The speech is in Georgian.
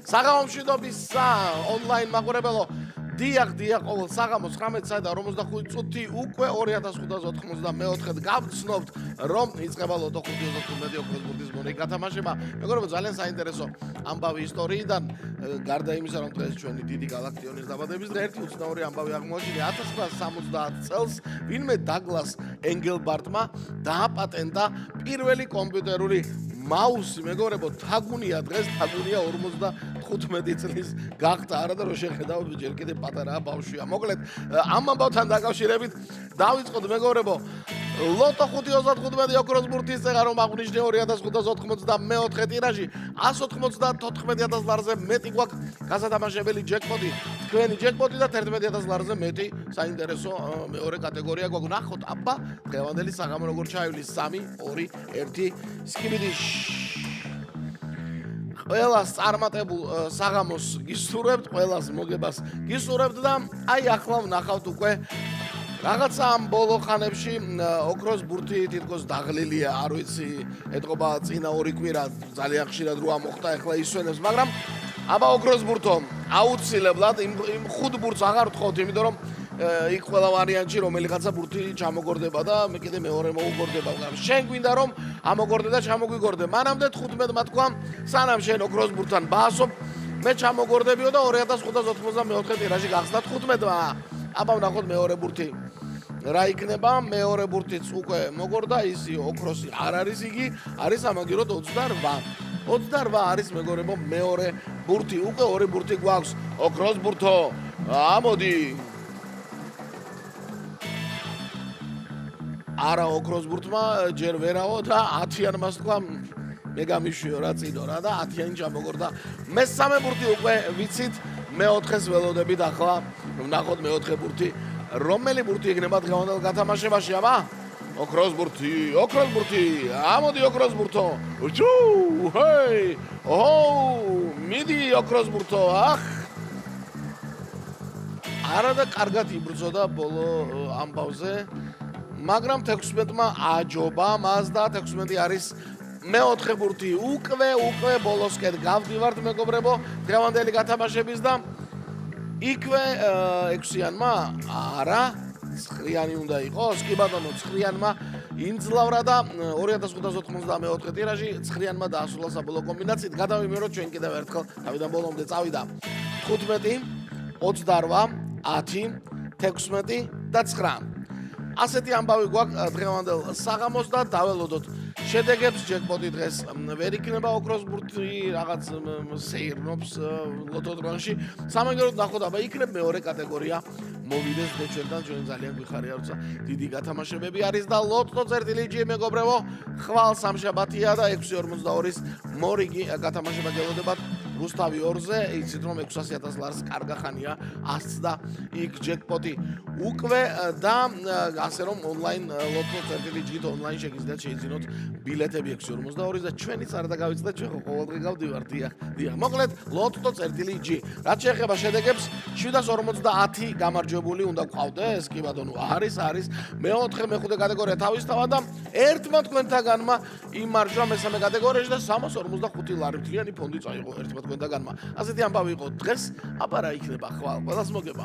საღამომშვიდობის ონლაინ მაყურებელო დიახ ყოველ საღამოს 19 და 45 წუთი უკვე 2594-ად გავცნობთ რომ იწყება ლოტო 5-15 ოქროს ბურთის მონეტი გათამაშება. მეგობრებო ძალიან საინტერესო ამბავი ისტორიიდან გარდა იმისა რომ დღეს ჩვენი დიდი გალაქტიონის დაბადების დღე ერთი უცნაური ამბავი აღმოაჩინა 1970 წელს ვინმე დაგლას ენგელბარტმა დააპატენტა პირველი კომპიუტერული მაუსი. მეგობრებო თაგუნია დღეს თაგუნია 55 წლის გახდა არა და რო შეხედავთ ჯერ კიდე პატარაა ბავშვია. მოკლედ ამ ამბავთან დაკავშირებით დავიწყოთ მეგობრებო ლოტო 5-25 ოქროს ბურთის წეღა რომ აღნიშნე 2594 ტირაჟი 194,000 ლარზე მეტი გვაქვს გასათამაშებელი ჯეკპოტი თქვენი ჯეკპოტი და 11,000 ლარზე მეტი საინტერესო მეორე კატეგორია გვაქვს. ნახოთ აბა დღევანდელი საღამო როგორ ჩაივლის 3-2-1 სკიბიდი ყველას წარმატებულ საღამოს გისურვებთ, ყველას მოგებას გისურვებთ და აი ახლა ვნახავთ უკვე რაღაცა ამ ბოლო ხანებში ოქროს ბურთი თითქოს დაღლილია, არ ვიცი, ეთყობა წინა 2 კვირა ძალიან ხშირად რო ამოხდა, ახლა ისვენებს, მაგრამ აბა ოქროს ბურთო აუცილებლად იმ 5 ბურთს აღარ ვთხოვთ, იმიტომ რომ იქ ყველა ვარიანტში რომელიღაცა ბურთი ჩამოგორდება და მე კიდე მეორე მოუგორდება, მაგრამ შენ გვინდა რომ ამოგორდე და ჩამოგვიგორდე. მანამდე 15-მა თქვა, სანამ შენ ოქროს ბურთთან ბაასობ, მე ჩამოგორდებიო და 2594 ტირაჟი გახსნა 15-მა. აბა ვნახოთ მეორე ბურთი. რა იქნება? მეორე ბურთიც უკვე მოგორდა, ისი ოქროსი არ არის იგი, არის ამაგეროდ 28. 28 არის მეგობრებო მეორე ბურთი. უკვე ორი ბურთი გვაქვს. ოქროს ბურთო. ამოდი. არა ოქროს ბურთმა ჯერ ვერაო და 10-იანმა თქვა მე გამიშვიო რა წინო რა და 10-იანი ჩამოგორდა. მესამე ბურთი უკვე ვიცით, მეოთხეს ველოდებით ახლა ვნახოთ მეოთხე ბურთი. რომელი ბურთი იქნება დღევანდელ გათამაშებაში? აბა ოქროს ბურთი, ოქროს ბურთი. ამოდი ოქროს ბურთო. უჩუ, ჰეი! ოუ, მიდი ოქროს ბურთო. ახ! არა და კარგად იბრძოდა ბოლო ამბავზე. მაგრამ 16-მა აჯობა მას და 16 არის მეოთხე ბურთი. უკვე ბოლოსკენ გავდივართ მეგობრებო დღევანდელი გათამაშების და იქვე 6-იანმა არა 9-იანი უნდა იყოს. კი ბატონო 9-იანმა იმძლავრა და 2594 ტირაჟი 9-იანმა დაასრულა საბოლოო კომბინაციით. გადავიმეოროთ ჩვენ კიდევ ერთხელ თავიდან ბოლომდე წავიდა 15, 28, 10, 16 და 9. ასეთი ამბავი გვაქვს დღევანდელ საღამოს და დაველოდოთ შედეგებს. ჯეკპოტი დღეს ვერ იქნება ოქროს ბურთი, რაღაც სეირნობს ლოტო დრონში. სამაგეროდ ნახოთ, აბა იქნებ მეორე კატეგორია მოვიდეს ჩვენთან, ჩვენ ძალიან გვიხარია, როცა დიდი გათამაშებები არის და ლოტო წერტილიჯი მეგობრებო ხვალ სამშაბათია და 6:42-ის მორიგი გათამაშება გელოდებათ რუსთავი 2-ზე. იცით რომ 600,000 ლარს კარგა ხანია ასწდა იქ ჯეკპოტი უკვე და ასე რომ ონლაინ ლოტო წერტილიჯით ონლაინ შეგიძლიათ შეიძინოთ ბილეთები 6:42-ზე და ჩვენიც არ დაგავიწყდეთ, ჩვენ ხო ყოველდღე გავდივართ. დიახ. მოკლედ ლოტო წერტილიჯი. რაც შეეხება შედეგებს 750 გამარჯვებული უნდა გყავდეს. კი ბატონო, არის მეოთხე მეხუთე კატეგორია თავისთავად და ერთმა თქვენთაგანმა იმარჯვა მესამე კატეგორიაში და 345 ლარი მთლიანი ფონდი წაიღო ერთმა თქვენთაგანმა. ასეთი ამბავი იყო დღეს, აბა რა იქნება ხვალ, ყველას მოგება.